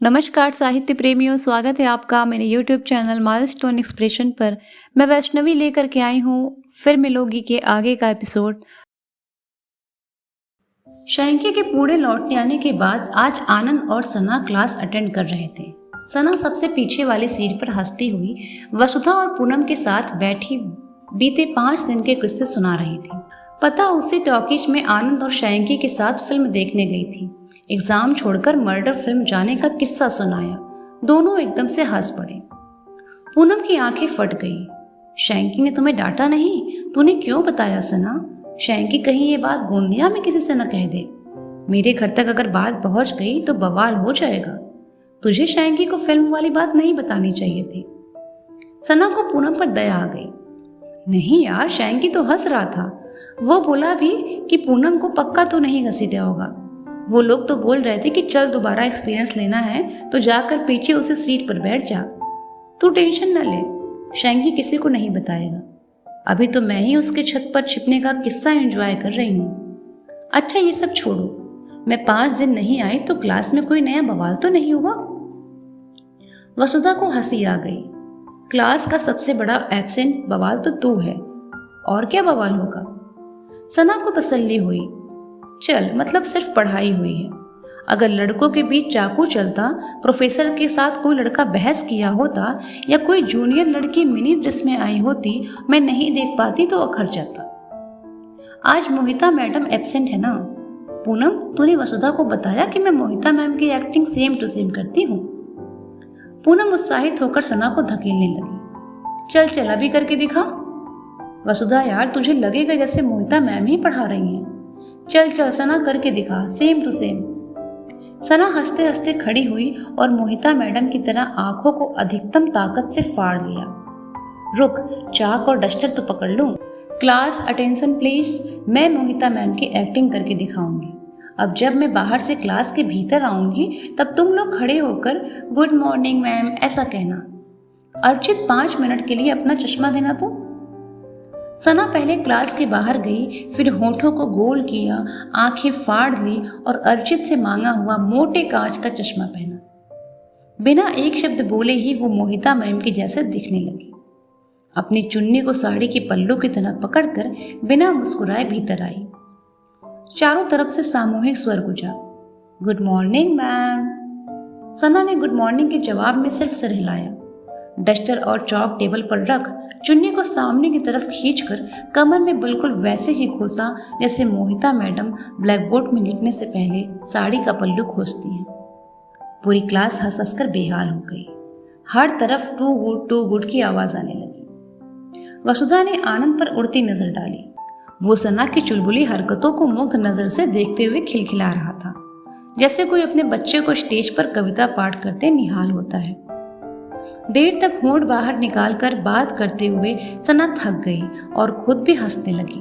नमस्कार साहित्य प्रेमियों, स्वागत है आपका मेरे YouTube चैनल माइलस्टोन एक्सप्रेशन पर। मैं वैष्णवी लेकर के आई हूँ फिर मिलोगी के आगे का एपिसोड। शैंकी के पूरे लौटने आने के बाद आज आनंद और सना क्लास अटेंड कर रहे थे। सना सबसे पीछे वाली सीट पर हंसती हुई वसुधा और पूनम के साथ बैठी बीते 5 दिन के किस्से सुना रही थी। पता उसी टॉकीज में आनंद और शैंकी के साथ फिल्म देखने गई थी। एग्जाम छोड़कर मर्डर फिल्म जाने का किस्सा सुनाया। दोनों एकदम से हंस पड़े। पूनम की आंखें फट गई। शैंकी ने तुम्हें डांटा नहीं? तूने क्यों बताया सना? शैंकी कहीं ये बात गोंदिया में किसी से न कह दे। मेरे घर तक अगर बात पहुंच गई तो बवाल हो जाएगा। तुझे शैंकी को फिल्म वाली बात नहीं बतानी चाहिए थी। सना को पूनम पर दया आ गई। नहीं यार, शैंकी तो हंस रहा था। वो बोला भी कि पूनम को पक्का तो नहीं घसीटा होगा। वो लोग तो बोल रहे थे कि चल दोबारा एक्सपीरियंस लेना है तो जाकर पीछे उसे सीट पर बैठ जा। तू टेंशन न ले, शैंकी किसी को नहीं बताएगा। अभी तो मैं ही उसके छत पर छिपने का किस्सा एंजॉय कर रही हूँ। अच्छा ये सब छोड़ो, मैं 5 दिन नहीं आई तो क्लास में कोई नया बवाल तो नहीं हुआ? वसुधा को हंसी आ गई। क्लास का सबसे बड़ा एब्सेंट बवाल तो तू है, और क्या बवाल होगा? सना को तसल्ली हुई। चल, मतलब सिर्फ पढ़ाई हुई है। अगर लड़कों के बीच चाकू चलता, प्रोफेसर के साथ कोई लड़का बहस किया होता या कोई जूनियर लड़की मिनी ड्रेस में आई होती, मैं नहीं देख पाती तो अखर जाता। आज मोहिता मैडम एब्सेंट है ना? पूनम, तूने वसुधा को बताया कि मैं मोहिता मैम की एक्टिंग सेम टू सेम करती हूँ? पूनम उत्साहित होकर सना को धकेलने लगी। चल चल, अभी करके दिखा। वसुधा यार, तुझे लगेगा जैसे मोहिता मैम ही पढ़ा रही हैं। चल चल सना, करके दिखा, सेम टू सेम। सना हंसते हंसते खड़ी हुई और मोहिता मैडम की तरह आंखों को अधिकतम ताकत से फाड़ लिया। रुक, चाक और डस्टर तो पकड़ लूं। क्लास अटेंशन प्लीज, मैं मोहिता मैम की एक्टिंग करके दिखाऊंगी। अब जब मैं बाहर से क्लास के भीतर आऊंगी तब तुम लोग खड़े होकर गुड मॉर्निंग मैम ऐसा कहना। अर्चित 5 मिनट के लिए अपना चश्मा देना तो। सना पहले क्लास के बाहर गई, फिर होठों को गोल किया, आंखें फाड़ ली और अर्चित से मांगा हुआ मोटे कांच का चश्मा पहना। बिना एक शब्द बोले ही वो मोहिता मैम की जैसे दिखने लगी। अपनी चुन्नी को साड़ी के पल्लू की तरह पकड़कर बिना मुस्कुराए भीतर आई। चारों तरफ से सामूहिक स्वर गूंजा, गुड मॉर्निंग मैम। सना ने गुड मॉर्निंग के जवाब में सिर्फ सिर हिलाया। डस्टर और चौक टेबल पर रख चुन्नी को सामने की तरफ खींचकर कमर में बिल्कुल वैसे ही खोसा जैसे मोहिता मैडम ब्लैक बोर्ड में लिखने से पहले साड़ी का पल्लू खोसती हैं। पूरी क्लास हंस हंस कर बेहाल हो गई। हर तरफ टू गुड की आवाज आने लगी। वसुधा ने आनंद पर उड़ती नजर डाली। वो सना की चुलबुली हरकतों को मुग्ध नजर से देखते हुए खिलखिला रहा था, जैसे कोई अपने बच्चे को स्टेज पर कविता पाठ करते निहाल होता है। देर तक होंठ बाहर निकालकर बात करते हुए सना थक गई और खुद भी हंसने लगी।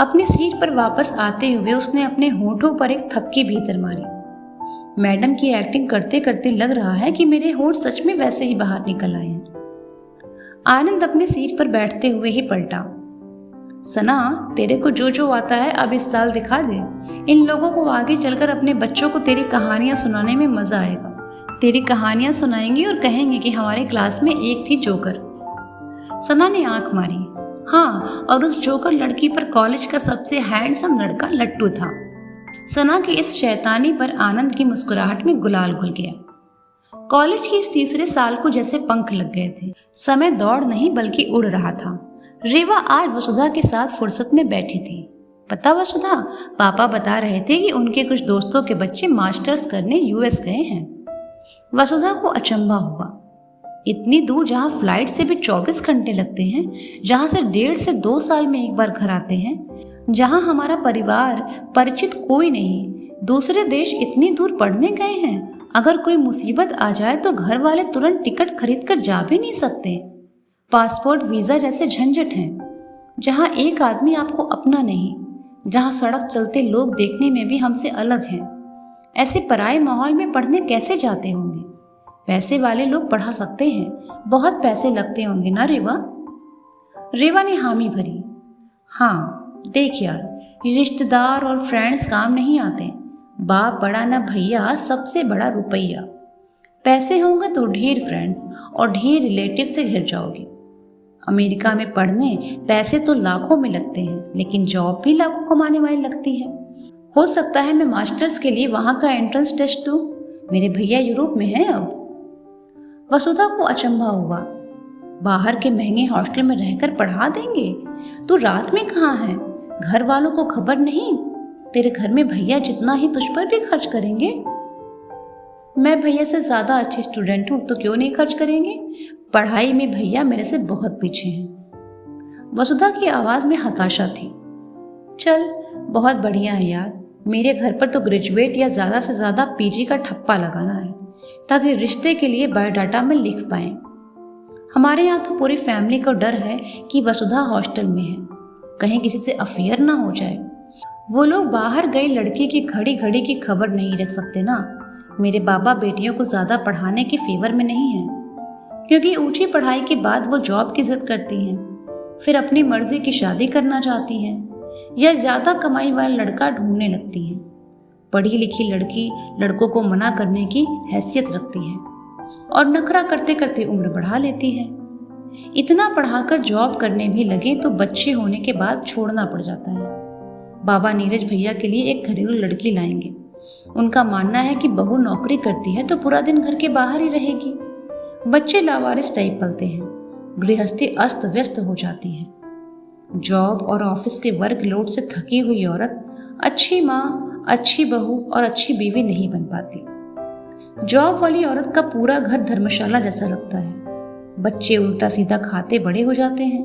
अपनी सीट पर वापस आते हुए उसने अपने होठों पर एक थपकी भीतर मारी। मैडम की एक्टिंग करते करते लग रहा है कि मेरे होंठ सच में वैसे ही बाहर निकल आए हैं। आनंद अपनी सीट पर बैठते हुए ही पलटा। सना, तेरे को जो आता है अब इस साल दिखा दे। इन लोगों को आगे चलकर अपने बच्चों को तेरी कहानियां सुनाने में मजा आएगा। तेरी कहानियां सुनाएंगी और कहेंगे कि हमारे क्लास में एक थी जोकर। सना ने आंख मारी। हाँ, और उस जोकर लड़की पर कॉलेज का सबसे हैंडसम लड़का लट्टू था। सना की इस शैतानी पर आनंद की मुस्कुराहट में गुलाल घुल गया। कॉलेज के इस तीसरे साल को जैसे पंख लग गए थे। समय दौड़ नहीं बल्कि उड़ रहा था। रेवा आज वसुधा के साथ फुर्सत में बैठी थी। पता वसुधा, पापा बता रहे थे कि उनके कुछ दोस्तों के बच्चे मास्टर्स करने यूएस गए हैं। वसुधा को अचंभा हुआ। इतनी दूर, जहाँ फ्लाइट से भी 24 घंटे लगते हैं, जहाँ से 1.5 से 2 साल में एक बार घर आते हैं, जहाँ हमारा परिवार परिचित कोई नहीं, दूसरे देश इतनी दूर पढ़ने गए हैं। अगर कोई मुसीबत आ जाए तो घर वाले तुरंत टिकट खरीद कर जा भी नहीं सकते। पासपोर्ट वीजा जैसे झंझट हैं। जहाँ एक आदमी आपको अपना नहीं, जहाँ सड़क चलते लोग देखने में भी हमसे अलग हैं, ऐसे पराये माहौल में पढ़ने कैसे जाते होंगे? पैसे वाले लोग पढ़ा सकते हैं, बहुत पैसे लगते होंगे ना रेवा? रेवा ने हामी भरी। हाँ देख यार, ये रिश्तेदार और फ्रेंड्स काम नहीं आते। बाप बड़ा ना भैया, सबसे बड़ा रुपया। पैसे होंगे तो ढेर फ्रेंड्स और ढेर रिलेटिव से घिर जाओगे। अमेरिका में पढ़ने पैसे तो लाखों में लगते हैं, लेकिन जॉब भी लाखों कमाने वाली लगती है। हो सकता है मैं मास्टर्स के लिए वहां का एंट्रेंस टेस्ट दूं। मेरे भैया यूरोप में हैं अब। वसुधा को अचंभा हुआ। बाहर के महंगे हॉस्टल में रहकर पढ़ा देंगे? तू रात में कहाँ है? घर वालों को खबर नहीं? तेरे घर में भैया जितना ही तुझ पर भी खर्च करेंगे। मैं भैया से ज्यादा अच्छी स्टूडेंट हूँ, तो क्यों नहीं खर्च करेंगे? पढ़ाई में भैया मेरे से बहुत पीछे हैं। वसुधा की आवाज में हताशा थी। चल, बहुत बढ़िया है यार। मेरे घर पर तो ग्रेजुएट या ज्यादा से ज्यादा पीजी का ठप्पा लगाना है, ताकि रिश्ते के लिए बायोडाटा में लिख पाएं। हमारे यहाँ तो पूरी फैमिली को डर है कि वसुधा हॉस्टल में है, कहीं किसी से अफेयर ना हो जाए। वो लोग बाहर गई लड़की की घड़ी घड़ी की खबर नहीं रख सकते ना। मेरे बाबा बेटियों को ज्यादा पढ़ाने के फेवर में नहीं है, क्योंकि ऊंची पढ़ाई के बाद वो जॉब की जिद करती हैं, फिर अपनी मर्जी की शादी करना चाहती हैं या ज्यादा कमाई वाला लड़का ढूंढने लगती हैं। पढ़ी लिखी लड़की लड़कों को मना करने की हैसियत रखती है और नखरा करते करते उम्र बढ़ा लेती है। इतना पढ़ाकर जॉब करने भी लगे तो बच्चे होने के बाद छोड़ना पड़ जाता है। बाबा नीरज भैया के लिए एक घरेलू लड़की लाएंगे। उनका मानना है कि बहू नौकरी करती है तो पूरा दिन घर के बाहर ही रहेगी। बच्चे लावारिस टाइप पलते हैं, गृहस्थी अस्त व्यस्त हो जाती है। जॉब और ऑफिस के वर्कलोड से थकी हुई औरत अच्छी माँ, अच्छी बहू और अच्छी बीवी नहीं बन पाती। जॉब वाली औरत का पूरा घर धर्मशाला जैसा लगता है। बच्चे उल्टा सीधा खाते बड़े हो जाते हैं,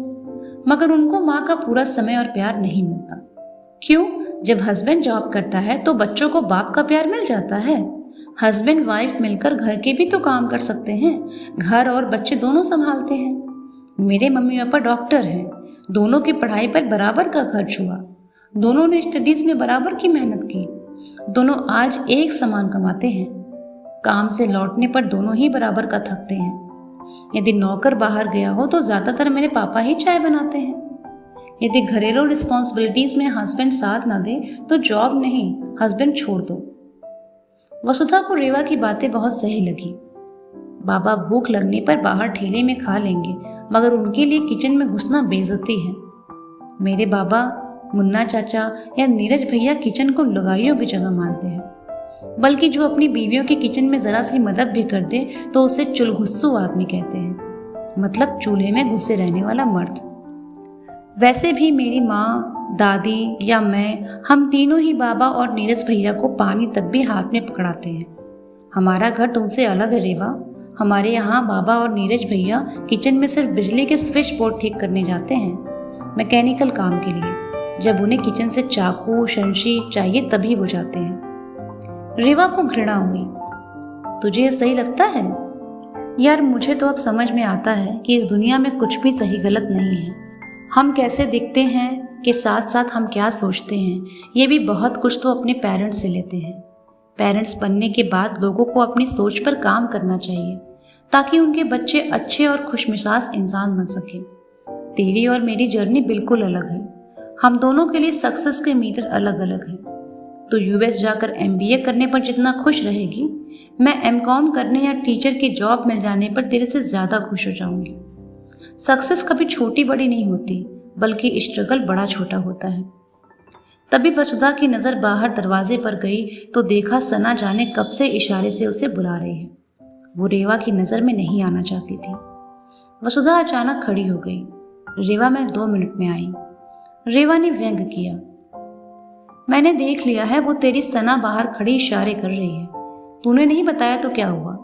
मगर उनको माँ का पूरा समय और प्यार नहीं मिलता। क्यों? जब हस्बैंड जॉब करता है तो बच्चों को बाप का प्यार मिल जाता है। हस्बैंड वाइफ मिलकर घर के भी तो काम कर सकते हैं, घर और बच्चे दोनों संभालते हैं। मेरे मम्मी पापा डॉक्टर हैं, दोनों की पढ़ाई पर बराबर का खर्च हुआ, दोनों ने स्टडीज में बराबर की मेहनत की, दोनों आज एक समान कमाते हैं। काम से लौटने पर दोनों ही बराबर का थकते हैं। यदि नौकर बाहर गया हो तो ज्यादातर मेरे पापा ही चाय बनाते हैं। यदि घरेलू रिस्पॉन्सिबिलिटीज में हस्बैंड साथ न दे तो जॉब नहीं, हस्बैंड छोड़ दो। वसुधा को रेवा की बातें बहुत सही लगी। बाबा भूख लगने पर बाहर ठेले में खा लेंगे, मगर उनके लिए किचन में घुसना बेइज्जती है। मेरे बाबा, मुन्ना चाचा या नीरज भैया किचन को लुगाइयों की जगह मानते हैं, बल्कि जो अपनी बीवियों की किचन में जरा सी मदद भी कर दे तो उसे चुलघुस्सू आदमी कहते हैं, मतलब चूल्हे में घुसे रहने वाला मर्द। वैसे भी मेरी माँ, दादी या मैं, हम तीनों ही बाबा और नीरज भैया को पानी तक भी हाथ में पकड़ाते हैं। हमारा घर तुमसे अलग है रेवा। हमारे यहाँ बाबा और नीरज भैया किचन में सिर्फ बिजली के स्विच बोर्ड ठीक करने जाते हैं, मैकेनिकल काम के लिए। जब उन्हें किचन से चाकू शंशी चाहिए तभी वो जाते हैं। रेवा को घृणा हुई। तुझे ये सही लगता है? यार, मुझे तो अब समझ में आता है कि इस दुनिया में कुछ भी सही गलत नहीं है। हम कैसे दिखते हैं के साथ साथ हम क्या सोचते हैं, ये भी बहुत कुछ तो अपने पेरेंट्स से लेते हैं। पेरेंट्स बनने के बाद लोगों को अपनी सोच पर काम करना चाहिए, ताकि उनके बच्चे अच्छे और खुशमिजाज इंसान बन सकें। तेरी और मेरी जर्नी बिल्कुल अलग है। हम दोनों के लिए सक्सेस के मीटर अलग अलग हैं। तो यूएस जाकर एमबीए करने पर जितना खुश रहेगी, मैं एमकॉम करने या टीचर की जॉब मिल जाने पर तेरे से ज़्यादा खुश हो जाऊंगी। सक्सेस कभी छोटी बड़ी नहीं होती, बल्कि स्ट्रगल बड़ा छोटा होता है। तभी वसुधा की नज़र बाहर दरवाजे पर गई तो देखा सना जाने कब से इशारे से उसे बुला रही है। वो रेवा की नज़र में नहीं आना चाहती थी। वसुधा अचानक खड़ी हो गई। रेवा, मैं 2 मिनट में आई। रेवा ने व्यंग किया। मैंने देख लिया है, वो तेरी सना बाहर खड़ी इशारे कर रही है। तूने नहीं बताया तो क्या हुआ?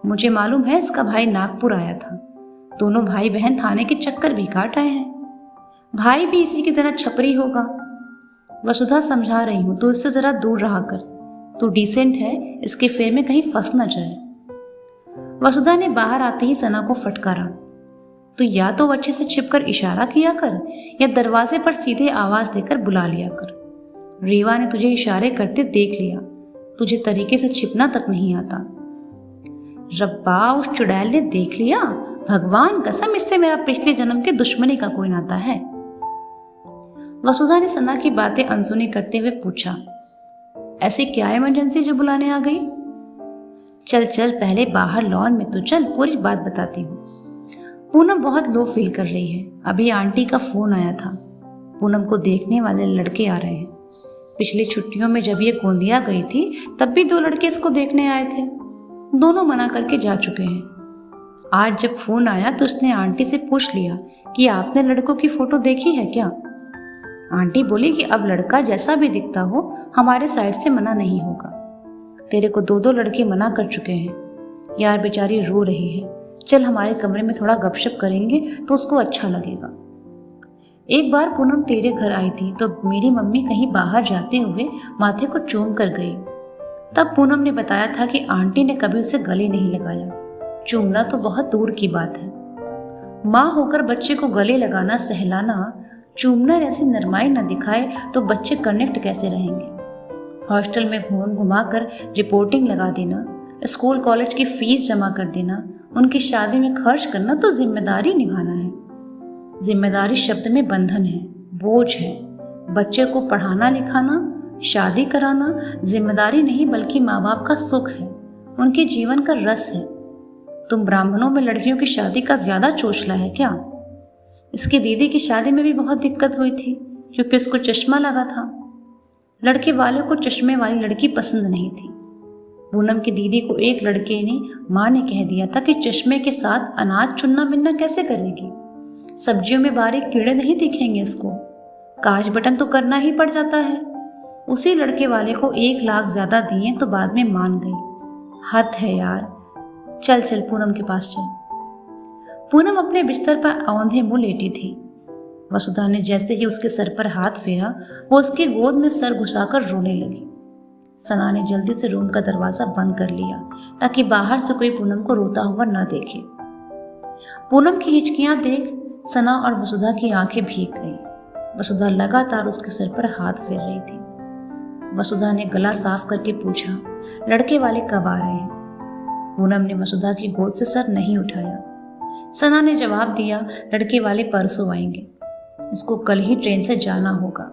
मुझे मालूम है इसका भाई नागपुर आया था। दोनों भाई बहन थाने के चक्कर भी काट आए हैं। भाई भी इसी की तरह छपरी होगा। वसुधा, समझा रही हूँ, तो इससे जरा दूर रहा कर। तू डिसेंट है, इसके फेर में कहीं फंस न जाए। वसुधा ने बाहर आते ही सना को फटकारा। तो या तो अच्छे से छिपकर इशारा किया कर, या दरवाजे पर सीधे आवाज देकर बुला लिया कर। रेवा ने तुझे इशारे करते देख लिया, तुझे तरीके से छिपना तक नहीं आता। रब्बा, उस चुड़ैल ने देख लिया। भगवान कसम, इससे मेरा पिछले जन्म के दुश्मनी का कोई नाता है। वसुधा ने सना की बातें अनसुनी करते हुए पूछा, ऐसी क्या इमरजेंसी जो बुलाने आ गई? चल चल पहले बाहर लॉन में तो चल, पूरी बात बताती हूँ। पूनम बहुत लो फील कर रही है। अभी आंटी का फोन आया था। पूनम को देखने वाले लड़के आ रहे हैं। पिछली छुट्टियों में जब ये गोंदिया गई थी तब भी 2 लड़के इसको देखने आए थे। दोनों मना करके जा चुके हैं। आज जब फोन आया तो उसने आंटी से पूछ लिया कि आपने लड़कों की फोटो देखी है क्या। आंटी बोली कि अब लड़का जैसा भी दिखता हो हमारे साइड से मना नहीं होगा। तेरे को 2 लड़के मना कर चुके हैं। यार बेचारी रो रही है, चल हमारे कमरे में थोड़ा गपशप करेंगे तो उसको अच्छा लगेगा। एक बार पूनम तेरे घर आई थी तो मेरी मम्मी कहीं बाहर जाते हुए माथे को चूम कर गई। तब पूनम ने बताया था कि आंटी ने कभी उसे गले नहीं लगाया। चूमना तो बहुत दूर की बात है। माँ होकर बच्चे को गले लगाना, सहलाना, चूमना जैसी नरमाई न दिखाए तो बच्चे कनेक्ट कैसे रहेंगे। हॉस्टल में घूम घुमा कर रिपोर्टिंग लगा देना, स्कूल कॉलेज की फीस जमा कर देना, उनकी शादी में खर्च करना तो जिम्मेदारी निभाना है। जिम्मेदारी शब्द में बंधन है, बोझ है। बच्चे को पढ़ाना लिखाना, शादी कराना जिम्मेदारी नहीं बल्कि माँ बाप का सुख है, उनके जीवन का रस है। तुम ब्राह्मणों में लड़कियों की शादी का ज्यादा चोचला है क्या? इसकी दीदी की शादी में भी बहुत दिक्कत हुई थी क्योंकि उसको चश्मा लगा था। लड़के वालों को चश्मे वाली लड़की पसंद नहीं थी। पूनम की दीदी को एक लड़के ने माँ ने कह दिया था कि चश्मे के साथ अनाज चुनना बिनना कैसे करेगी, सब्जियों में बारीक कीड़े नहीं दिखेंगे इसको, काज बटन तो करना ही पड़ जाता है। उसी लड़के वाले को 1 लाख ज्यादा दिए तो बाद में मान गई। हद है यार। चल चल पूनम के पास चल। पूनम अपने बिस्तर पर औंधे मुंह लेटी थी। वसुधा ने जैसे ही उसके सर पर हाथ फेरा वो उसकी गोद में सर घुसाकर रोने लगी। सना ने जल्दी से रूम का दरवाजा बंद कर लिया ताकि बाहर से कोई पूनम को रोता हुआ न देखे। पूनम की हिचकियां देख सना और वसुधा की आंखें भीग गईं। वसुधा लगातार उसके सर पर हाथ फेर रही थी। वसुधा ने गला साफ करके पूछा, लड़के वाले कब आ रहे हैं? पूनम ने वसुधा की गोद से सर नहीं उठाया। सना ने जवाब दिया, लड़के वाले परसों आएंगे, इसको कल ही ट्रेन से जाना होगा।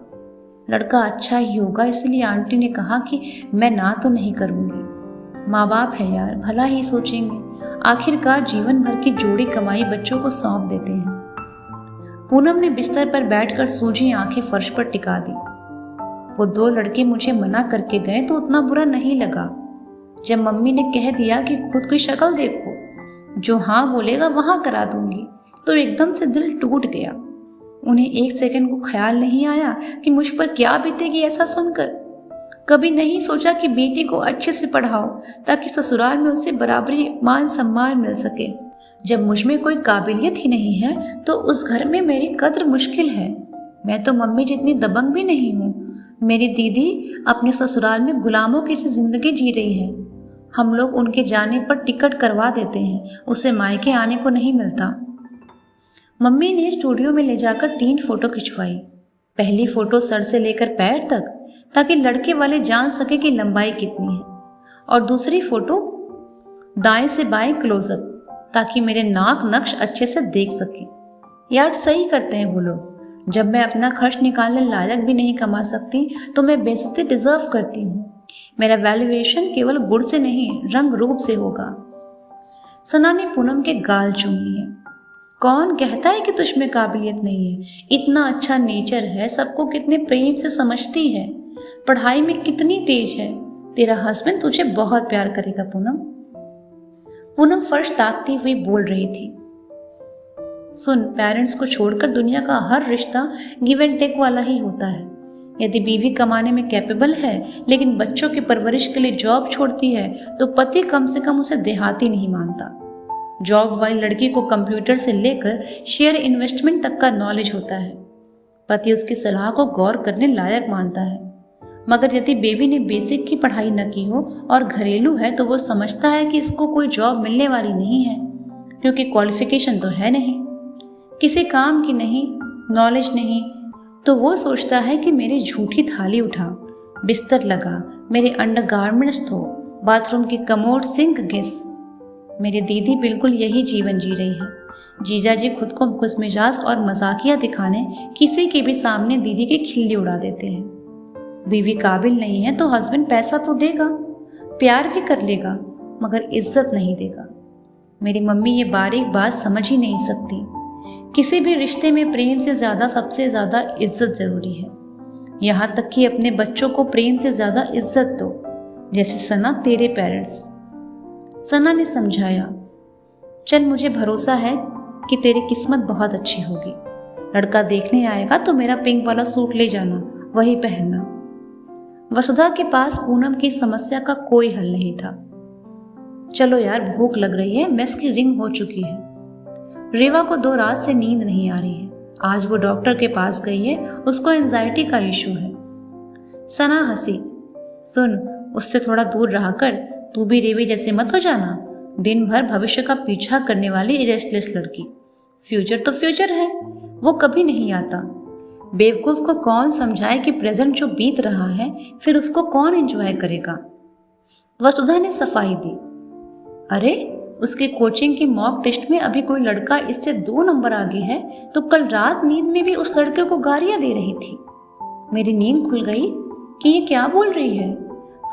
लड़का अच्छा ही होगा इसलिए आंटी ने कहा कि मैं ना तो नहीं करूंगी। माँ बाप है यार, भला ही सोचेंगे। आखिरकार जीवन भर की जोड़ी कमाई बच्चों को सौंप देते हैं। पूनम ने बिस्तर पर बैठकर सूजी आंखें फर्श पर टिका दी। वो 2 लड़के मुझे मना करके गए तो उतना बुरा नहीं लगा। जब मम्मी ने कह दिया कि खुद की शक्ल देखो, जो हाँ बोलेगा वहां करा दूंगी, तो एकदम से दिल टूट गया। उन्हें 1 सेकंड को ख्याल नहीं आया कि मुझ पर क्या बीतेगी ऐसा सुनकर। कभी नहीं सोचा कि बेटी को अच्छे से पढ़ाओ ताकि ससुराल में उसे बराबरी मान सम्मान मिल सके। जब मुझ में कोई काबिलियत ही नहीं है तो उस घर में मेरी कद्र मुश्किल है। मैं तो मम्मी जितनी दबंग भी नहीं हूँ। मेरी दीदी अपने ससुराल में गुलामों की सी जिंदगी जी रही है। हम लोग उनके जाने पर टिकट करवा देते हैं, उसे मायके आने को नहीं मिलता। मम्मी ने स्टूडियो में ले जाकर 3 फोटो खिंचवाई। पहली फोटो सर से लेकर पैर तक ताकि लड़के वाले जान सके कि लंबाई कितनी है, और दूसरी फोटो दाएं से बाएं क्लोजअप ताकि मेरे नाक नक्श अच्छे से देख सके। यार सही करते हैं वो लोग। जब मैं अपना खर्च निकालने लायक भी नहीं कमा सकती तो मैं बेइज्जती डिजर्व करती हूँ। मेरा वैल्यूएशन केवल गुण से नहीं रंग रूप से होगा। सना ने पूनम के गाल चूम लिए। कौन कहता है कि तुझ में काबिलियत नहीं है? इतना अच्छा नेचर है, सबको कितने प्रेम से समझती है, पढ़ाई में कितनी तेज है। तेरा हस्बैंड तुझे बहुत प्यार करेगा पूनम। पूनम फर्श ताकती हुई बोल रही थी। सुन, पेरेंट्स को छोड़कर दुनिया का हर रिश्ता गिव एंड टेक वाला ही होता है। यदि बीवी कमाने में कैपेबल है लेकिन बच्चों की परवरिश के लिए जॉब छोड़ती है तो पति कम से कम उसे देहाती नहीं मानता। जॉब वाली लड़की को कंप्यूटर से लेकर शेयर इन्वेस्टमेंट तक का नॉलेज होता है। पति उसकी सलाह को गौर करने लायक मानता है। मगर यदि बेबी ने बेसिक की पढ़ाई न की हो और घरेलू है तो वो समझता है कि इसको कोई जॉब मिलने वाली नहीं है क्योंकि क्वालिफिकेशन तो है नहीं, किसी काम की नहीं, नॉलेज नहीं। तो वो सोचता है कि मेरी झूठी थाली उठा, बिस्तर लगा, मेरे अंडरगारमेंट्स धो, बाथरूम की कमोड सिंक घिस। मेरी दीदी बिल्कुल यही जीवन जी रही है। जीजा जी खुद को खुशमिजाज और मजाकिया दिखाने किसी के भी सामने दीदी की खिल्ली उड़ा देते हैं। बीवी काबिल नहीं है तो हस्बैंड पैसा तो देगा, प्यार भी कर लेगा, मगर इज्जत नहीं देगा। मेरी मम्मी ये बारीक बात समझ ही नहीं सकती। किसी भी रिश्ते में प्रेम से ज़्यादा सबसे ज़्यादा इज्जत ज़रूरी है। यहाँ तक कि अपने बच्चों को प्रेम से ज़्यादा इज्जत दो, जैसे सना तेरे पेरेंट्स। सना ने समझाया, चल मुझे भरोसा है कि तेरी किस्मत बहुत अच्छी होगी। लड़का देखने आएगा तो मेरा पिंक वाला सूट ले जाना, वही पहनना। वसुधा के पास पूनम की समस्या का कोई हल नहीं था। चलो यार, भूख लग रही है, मेस की रिंग हो चुकी है। रेवा को 2 रात से नींद नहीं आ रही है। आज वो डॉक्टर के पास गई है, उसको एंजाइटी का इशू है। सना हंसी, सुन, उससे थोड़ा दूर रहा कर, तू भी रेवी जैसे मत हो जाना। दिन भर भविष्य का पीछा करने वाली रेस्टलेस लड़की। फ्यूचर तो फ्यूचर है, वो कभी नहीं आता। बेवकूफ को कौन समझाए कि प्रेजेंट जो बीत रहा है फिर उसको कौन एंजॉय करेगा। वसुधा ने सफाई दी, अरे उसके कोचिंग की मॉक टेस्ट में अभी कोई लड़का इससे 2 नंबर आगे है तो कल रात नींद में भी उस लड़के को गालियां दे रही थी। मेरी नींद खुल गई कि ये क्या बोल रही है।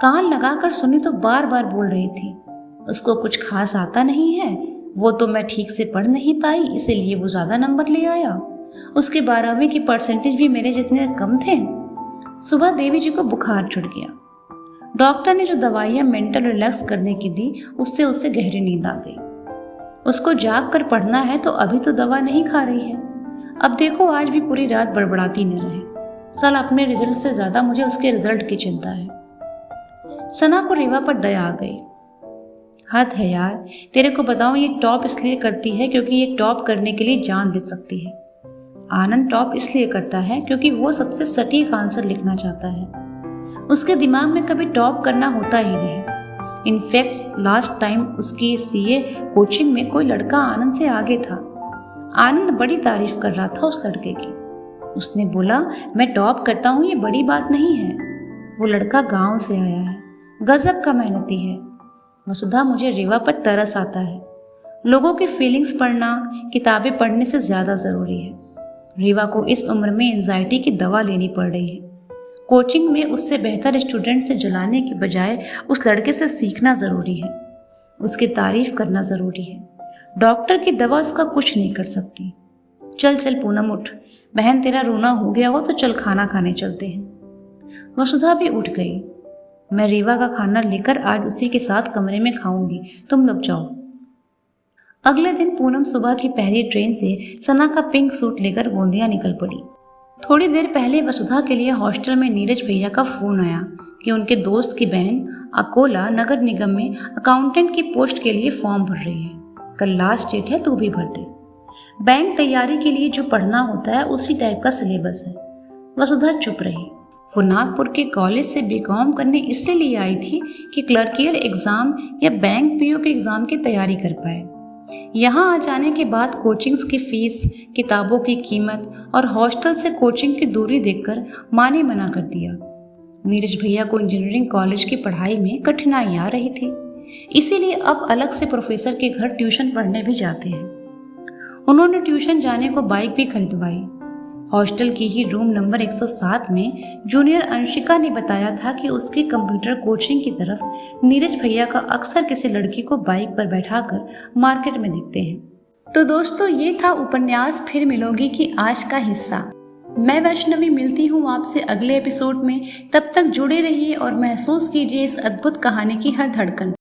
कान लगाकर सुनी तो बार बार बोल रही थी, उसको कुछ खास आता नहीं है, वो तो मैं ठीक से पढ़ नहीं पाई इसीलिए वो ज़्यादा नंबर ले आया। उसके 12वीं की परसेंटेज भी मेरे जितने कम थे। सुबह देवी जी को बुखार चढ़ गया। डॉक्टर ने जो दवाइयाँ मेंटल रिलैक्स करने की दी उससे उसे गहरी नींद आ गई। उसको जाग कर पढ़ना है तो अभी तो दवा नहीं खा रही है। अब देखो आज भी पूरी रात बड़बड़ाती न रहे। साल अपने रिजल्ट से ज़्यादा मुझे उसके रिजल्ट की चिंता है। सना को रेवा पर दया आ गई। हद है यार, तेरे को बताऊं ये टॉप इसलिए करती है क्योंकि ये टॉप करने के लिए जान दे सकती है। आनंद टॉप इसलिए करता है क्योंकि वो सबसे सटीक आंसर लिखना चाहता है। उसके दिमाग में कभी टॉप करना होता ही नहीं। इनफैक्ट लास्ट टाइम उसकी सीए कोचिंग में कोई लड़का आनंद से आगे था। आनंद बड़ी तारीफ कर रहा था उस लड़के की। उसने बोला, मैं टॉप करता हूँ ये बड़ी बात नहीं है। वो लड़का गांव से आया है, गजब का मेहनती है। वसुधा, मुझे रेवा पर तरस आता है। लोगों की फीलिंग्स पढ़ना किताबें पढ़ने से ज़्यादा ज़रूरी है। रेवा को इस उम्र में एंजाइटी की दवा लेनी पड़ रही है। कोचिंग में उससे बेहतर स्टूडेंट से जलाने के बजाय उस लड़के से सीखना ज़रूरी है, उसकी तारीफ करना ज़रूरी है। डॉक्टर की दवा उसका कुछ नहीं कर सकती। चल चल पूनम उठ, बहन तेरा रोना हो गया हो तो चल खाना खाने चलते हैं। वसुधा भी उठ गई। मैं रेवा का खाना लेकर आज उसी के साथ कमरे में खाऊंगी, तुम लोग जाओ। अगले दिन पूनम सुबह की पहली ट्रेन से सना का पिंक सूट लेकर गोंदिया निकल पड़ी। थोड़ी देर पहले वसुधा के लिए हॉस्टल में नीरज भैया का फ़ोन आया कि उनके दोस्त की बहन अकोला नगर निगम में अकाउंटेंट की पोस्ट के लिए फॉर्म भर रही है। कल लास्ट डेट है, तू भी भर दे। बैंक तैयारी के लिए जो पढ़ना होता है उसी टाइप का सिलेबस है। वसुधा चुप रही। वो नागपुर के कॉलेज से बीकॉम करने इसलिए आई थी कि क्लर्कियल एग्ज़ाम या बैंक पीओ के एग्ज़ाम की तैयारी कर पाए। यहाँ आ जाने के बाद कोचिंग्स की फीस, किताबों की कीमत और हॉस्टल से कोचिंग की दूरी देखकर माँ ने मना कर दिया। नीरज भैया को इंजीनियरिंग कॉलेज की पढ़ाई में कठिनाई आ रही थी, इसीलिए अब अलग से प्रोफेसर के घर ट्यूशन पढ़ने भी जाते हैं। उन्होंने ट्यूशन जाने को बाइक भी खरीदवाई। हॉस्टल की ही रूम नंबर 107 में जूनियर अंशिका ने बताया था कि उसकी कंप्यूटर कोचिंग की तरफ नीरज भैया का अक्सर किसी लड़की को बाइक पर बैठाकर मार्केट में दिखते हैं। तो दोस्तों, ये था उपन्यास फिर मिलोगी की आज का हिस्सा। मैं वैष्णवी मिलती हूँ आपसे अगले एपिसोड में। तब तक जुड़े रहिए और महसूस कीजिए इस अद्भुत कहानी की हर धड़कन।